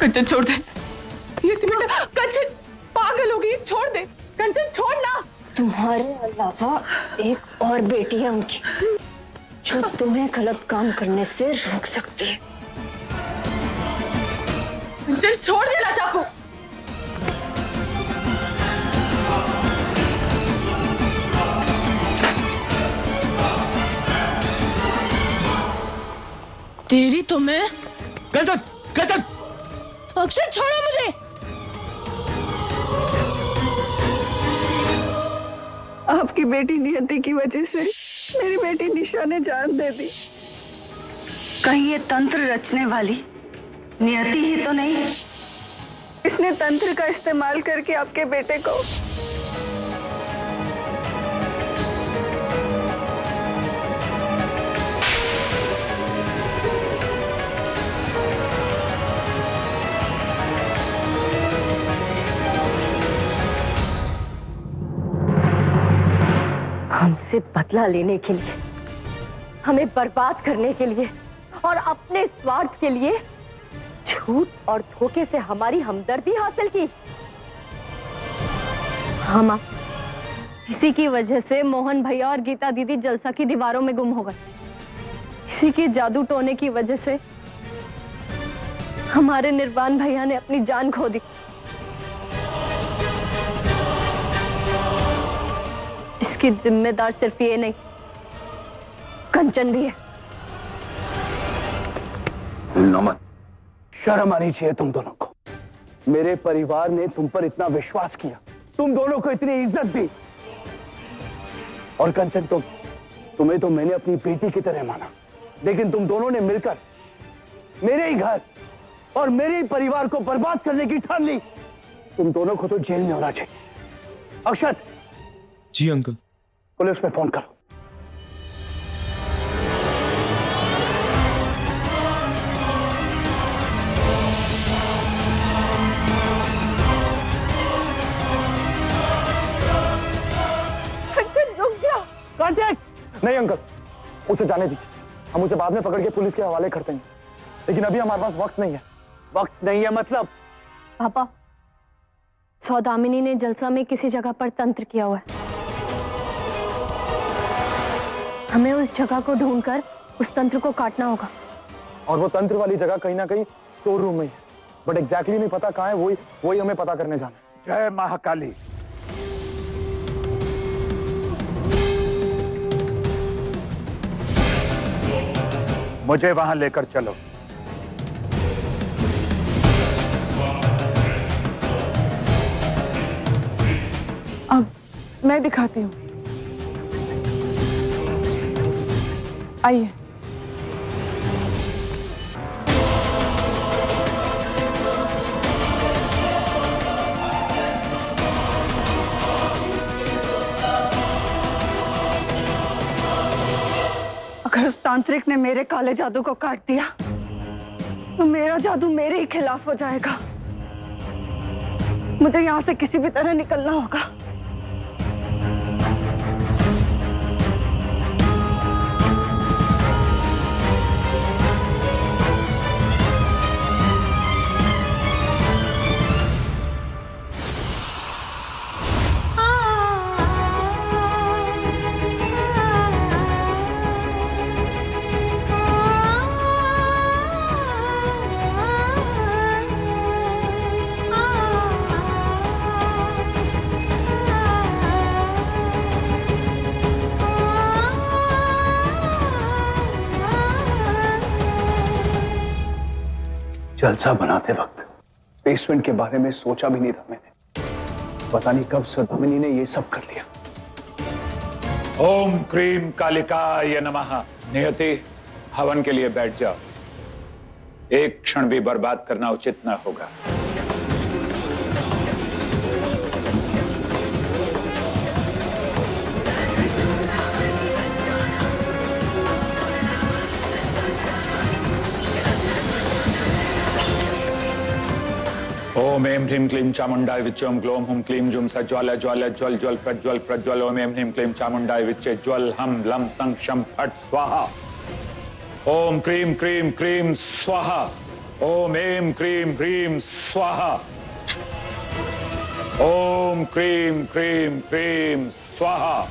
कंचन छोड़ दे, ये बेटा कंचन पागल हो गई, छोड़ दे कंचन, छोड़ ना। तुम्हारे अलावा एक और बेटी है उनकी जो तुम्हें गलत काम करने से रोक सकती है। कंचन छोड़ देना चाकू। तेरी तो मैं। कंचन, कंचन! अक्षय छोड़ो मुझे। आपकी बेटी नियति की वजह से मेरी बेटी निशा ने जान दे दी। कहीं ये तंत्र रचने वाली नियति ही तो नहीं? इसने तंत्र का इस्तेमाल करके आपके बेटे को हमसे बदला लेने के लिए, हमें बर्बाद करने के लिए और अपने स्वार्थ के लिए झूठ और धोखे से हमारी हमदर्दी हासिल की। हाँ माँ, इसी की वजह से मोहन भैया और गीता दीदी जलसा की दीवारों में गुम हो गए। इसी के जादू टोने की वजह से हमारे निर्वाण भैया ने अपनी जान खो दी। इसकी जिम्मेदार सिर्फ ये नहीं, कंचन भी है। नमन, शर्म आनी चाहिए तुम दोनों को। मेरे परिवार ने तुम पर इतना विश्वास किया, तुम दोनों को इतनी इज्जत दी, और कंचन तुम्हें तो मैंने अपनी बेटी की तरह माना, लेकिन तुम दोनों ने मिलकर मेरे ही घर और मेरे ही परिवार को बर्बाद करने की ठान ली। तुम दोनों को तो जेल में होना चाहिए। अक्षत। जी अंकल। पुलिस में फोन करो। रुक जा। कांटेक्ट नहीं अंकल, उसे जाने दीजिए, हम उसे बाद में पकड़ के पुलिस के हवाले करते हैं, लेकिन अभी हमारे पास वक्त नहीं है। वक्त नहीं है मतलब? पापा, सौदामिनी ने जलसा में किसी जगह पर तंत्र किया हुआ है। हमें उस जगह को ढूंढकर उस तंत्र को काटना होगा। और वो तंत्र वाली जगह कहीं ना कहीं स्टोर रूम में ही है, बट एग्जैक्टली नहीं पता कहाँ है। वही हमें पता करने जाना है। जय महाकाली। मुझे वहां लेकर चलो। अब मैं दिखाती हूँ, आइए। अगर उस तांत्रिक ने मेरे काले जादू को काट दिया तो मेरा जादू मेरे ही खिलाफ हो जाएगा। मुझे यहां से किसी भी तरह निकलना होगा। जलसा बनाते वक्त बेसमेंट के बारे में सोचा भी नहीं था मैंने। पता नहीं कब सौदामिनी ने ये सब कर लिया। ओम क्रीम कालिकाय नमः। नियति, हवन के लिए बैठ जाओ। एक क्षण भी बर्बाद करना उचित न होगा। ओम एम ह्रीम क्लीम चामुंडाय विच्चे ओम ग्लोम हुम क्लीम जुम सज्ज्वल ज्वल ज्वल ज्वल प्रज्वल प्रज्वल ओम एम ह्रीम क्लीम चामुंडाय विच्चे ज्वल हम लम संग शम फट स्वाहा। ओम क्रीम क्रीम क्रीम स्वाहा। ओम ऐं क्रीं ह्रीं स्वाहा। ओम क्रीं क्रीं क्रीं स्वाहा।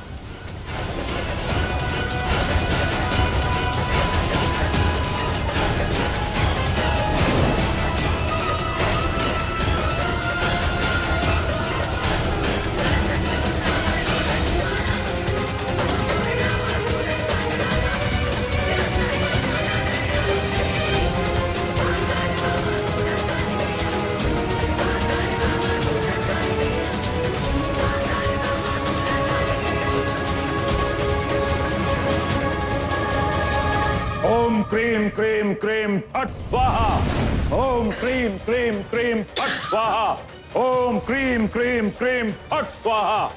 ओम क्रीं क्रीं क्रीं फट स्वाहा। ओम क्रीं क्रीं क्रीं फट स्वाहा। ओम क्रीं क्रीं क्रीं फट स्वाहा।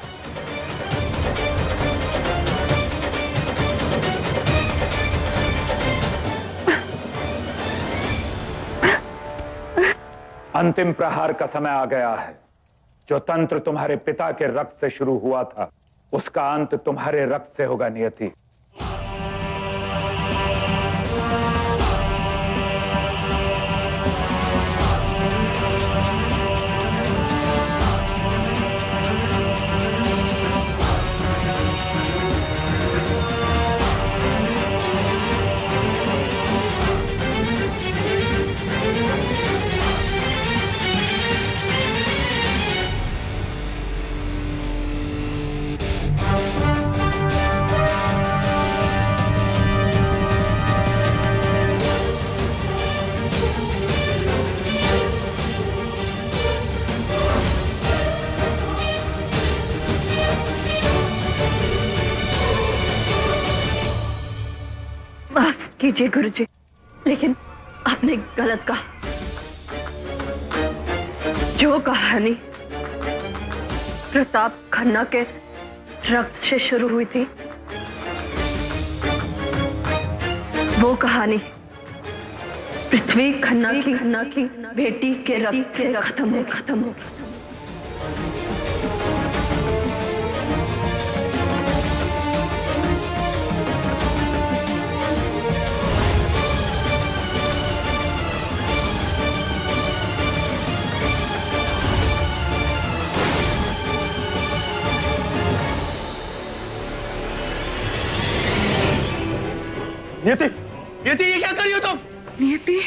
अंतिम प्रहार का समय आ गया है। जो तंत्र तुम्हारे पिता के रक्त से शुरू हुआ था, उसका अंत तुम्हारे रक्त से होगा नियति। माफ कीजिए गुरुजी, लेकिन आपने गलत कहा। जो कहानी प्रताप खन्ना के रक्त से शुरू हुई थी, वो कहानी पृथ्वी खन्ना की बेटी के रक्त से खत्म हो। नियति, नियति, ये क्या कर रही हो तुम? नियति,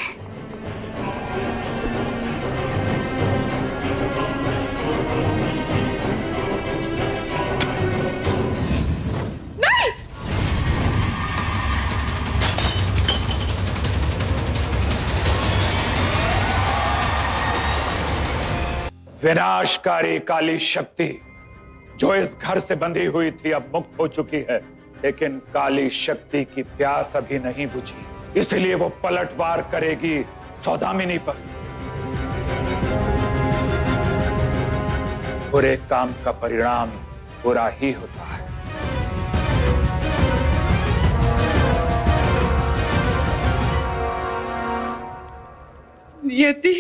विनाशकारी काली शक्ति जो इस घर से बंधी हुई थी, अब मुक्त हो चुकी है, लेकिन काली शक्ति की प्यास अभी नहीं बुझी, इसलिए वो पलटवार करेगी सौदामिनी पर। बुरे काम का परिणाम बुरा ही होता है। नियति,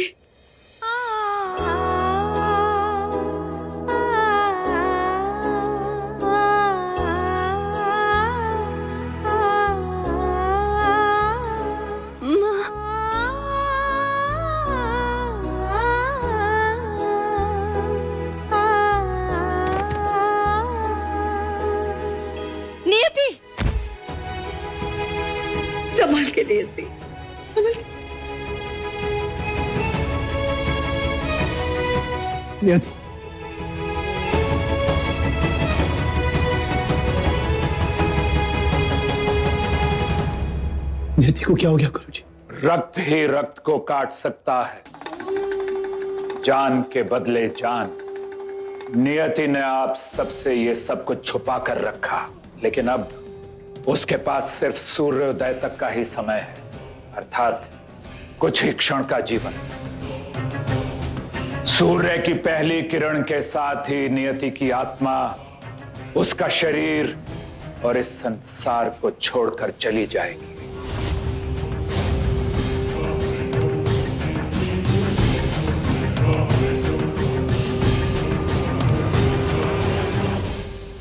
संभल के नियति, संभल के। नियति, नियति को क्या हो गया गुरुजी? रक्त ही रक्त को काट सकता है, जान के बदले जान। नियति ने आप सबसे ये सब कुछ छुपा कर रखा, लेकिन अब उसके पास सिर्फ सूर्योदय तक का ही समय है, अर्थात कुछ ही क्षण का जीवन। सूर्य की पहली किरण के साथ ही नियति की आत्मा, उसका शरीर और इस संसार को छोड़कर चली जाएगी।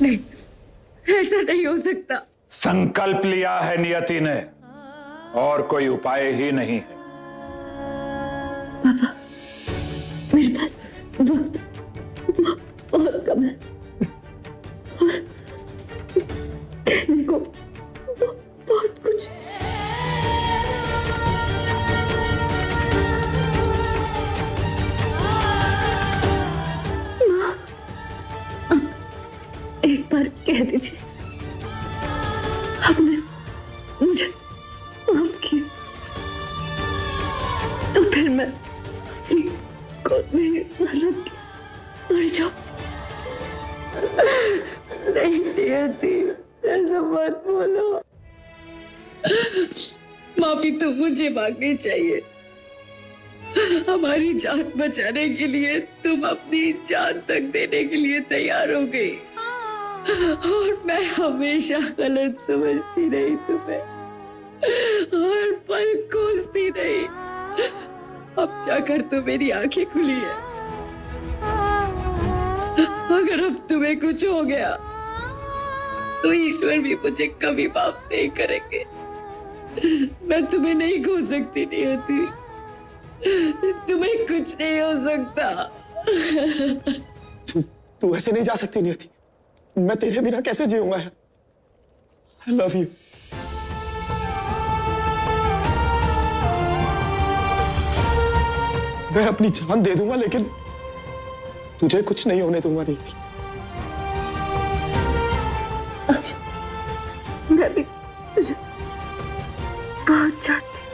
नहीं, ऐसा नहीं हो सकता। संकल्प लिया है नियति ने, और कोई उपाय ही नहीं है। पापा, मेरे पास वक्त बहुत कम है और कहने को बहुत कुछ। माँ, एक बार कह दीजिए, आपने मुझे माफ किया तो फिर मैं अपनी गोद में ही सर रख के मर जाऊं। नहीं नियति, ऐसा मत बोलो। माफी तो मुझे मांगनी चाहिए। हमारी जान बचाने के लिए तुम अपनी जान तक देने के लिए तैयार हो गई और मैं हमेशा गलत समझती रही तुम्हें, हर पल कोसती रही। अब जाकर तो मेरी आंखें खुली है। अगर अब तुम्हें कुछ हो गया तो ईश्वर भी मुझे कभी माफ नहीं करेंगे। मैं तुम्हें नहीं खो सकती नियति, तुम्हें कुछ नहीं हो सकता। तू ऐसे नहीं जा सकती नियति, मैं तेरे बिना कैसे जीऊंगा? I love you. मैं अपनी जान दे दूंगा लेकिन तुझे कुछ नहीं होने दूंगा नियति। मैं भी तुझे बहुत चाहती हूँ,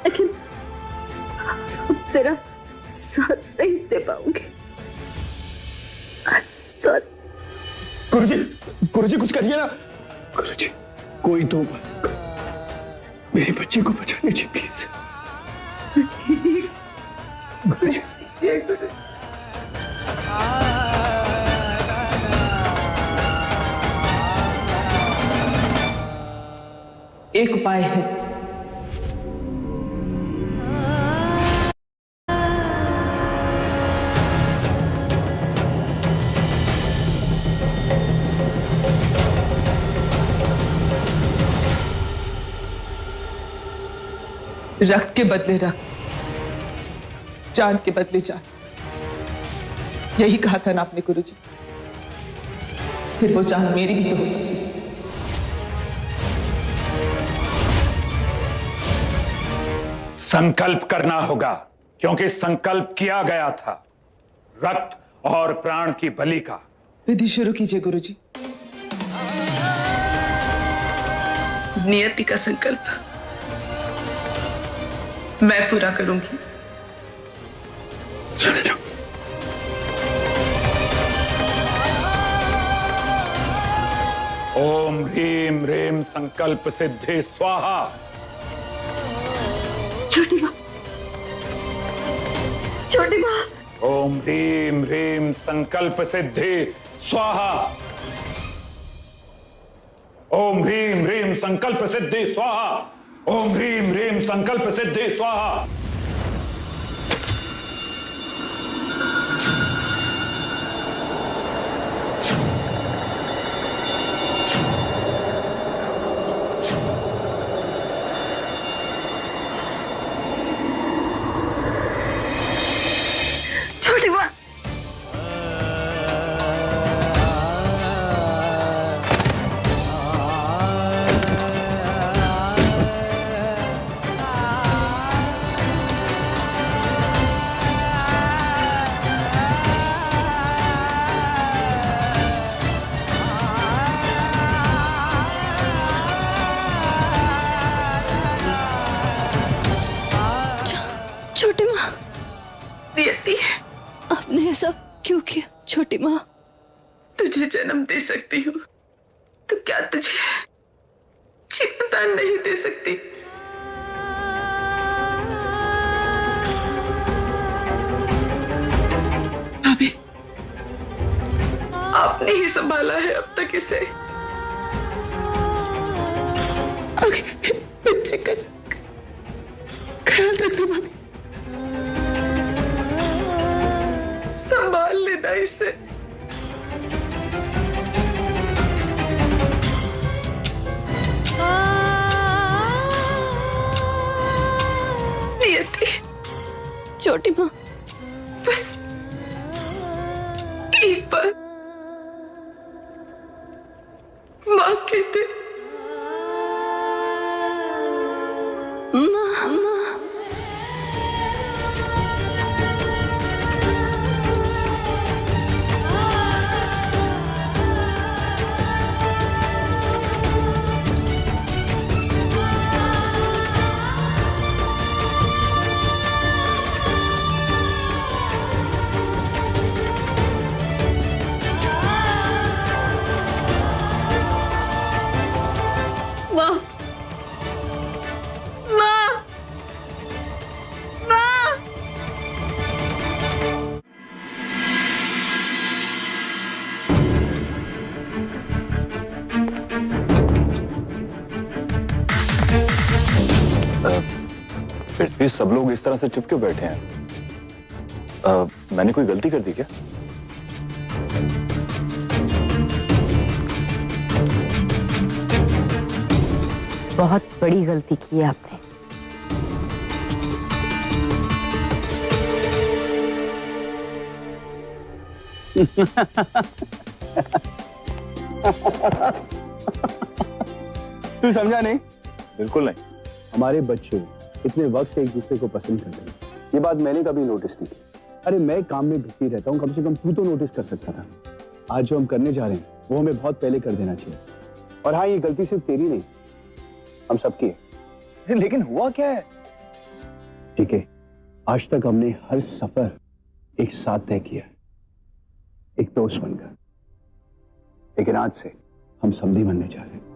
लेकिन अब तेरा साथ नहीं दे पाऊंगी। सॉरी। गुरुजी कुछ करिए ना। गुरुजी, कोई तो मेरे बच्चे को बचा लीजिए प्लीज। गुरुजी, एक उपाय है। रक्त के बदले रक्त, जान के बदले जान, यही कहा था ना आपने गुरुजी। फिर वो जान मेरी भी तो हो सकती है। संकल्प करना होगा, क्योंकि संकल्प किया गया था रक्त और प्राण की बलि का। विधि शुरू कीजिए गुरुजी। नियति का संकल्प मैं पूरा करूंगी। सुन लो। ओम ह्रीम ह्रीम संकल्प सिद्धि स्वाहा। छोटी माँ, छोटी माँ। ओम ह्रीम ह्रीम संकल्प सिद्धि स्वाहा। ओम ह्रीम ह्रीम संकल्प सिद्धि स्वाहा। ओम ह्रीम ह्रीम संकल्प सिद्धि स्वाहा। छोटी माँ। छोटी माँ, नियति, आपने ऐसा क्यों किया? छोटी माँ, तुझे जन्म दे सकती हूँ तो क्या तुझे जीवनदान नहीं दे सकती? भाभी, आपने ही संभाला है अब तक इसे। आगे बच्चे का ख्याल रखना भाभी, संभाल लेना इसे। छोटी माँ। बस एक बार माँ कहते। माँ, माँ। फिर सब लोग इस तरह से चुप क्यों बैठे हैं? मैंने कोई गलती कर दी क्या? बहुत बड़ी गलती की है आपने। तू समझा नहीं? बिल्कुल नहीं। हमारे बच्चे इतने वक्त से एक दूसरे को पसंद करते हैं, ये बात मैंने कभी नोटिस नहीं की। अरे मैं काम में बिजी रहता हूँ, कम से कम तू तो नोटिस कर सकता था। आज जो हम करने जा रहे हैं वो हमें बहुत पहले कर देना चाहिए। और हाँ, ये गलती सिर्फ तेरी नहीं, हम सबकी है। लेकिन हुआ क्या है? ठीक है, आज तक हमने हर सफर एक साथ तय किया, एक दोस्त बनकर। लेकिन आज से हम समधी बनने जा रहे हैं।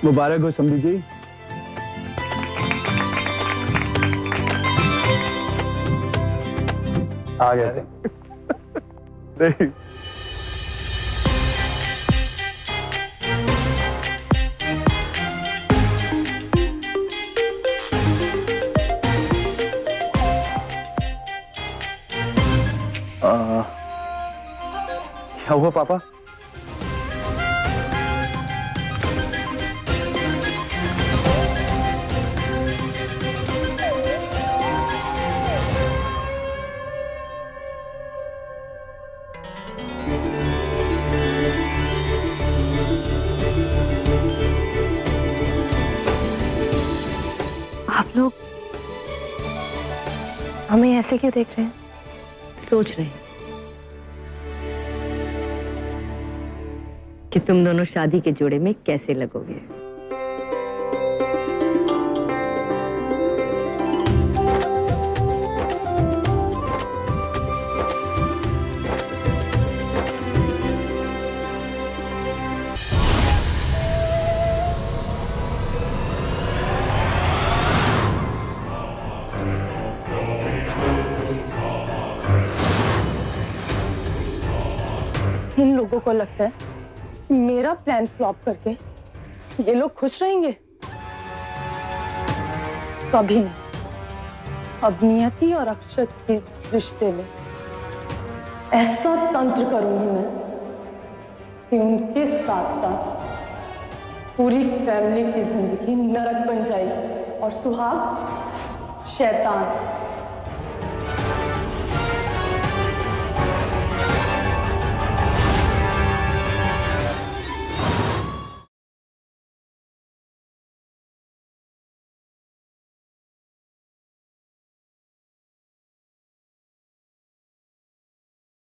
मुबारक हो समधी जी। आ गए थे। नहीं। क्या हुआ पापा? आप लोग हमें ऐसे क्यों देख रहे हैं? सोच रहे हैं कि तुम दोनों शादी के जोड़े में कैसे लगोगे। इन लोगों को लगता है मेरा प्लान फ्लॉप करके ये लोग खुश रहेंगे? कभी नहीं। अब नियति और अक्षत के रिश्ते में ऐसा तंत्र करूंगी मैं कि उनके साथ साथ पूरी फैमिली की जिंदगी नरक बन जाएगी और सुहाग शैतान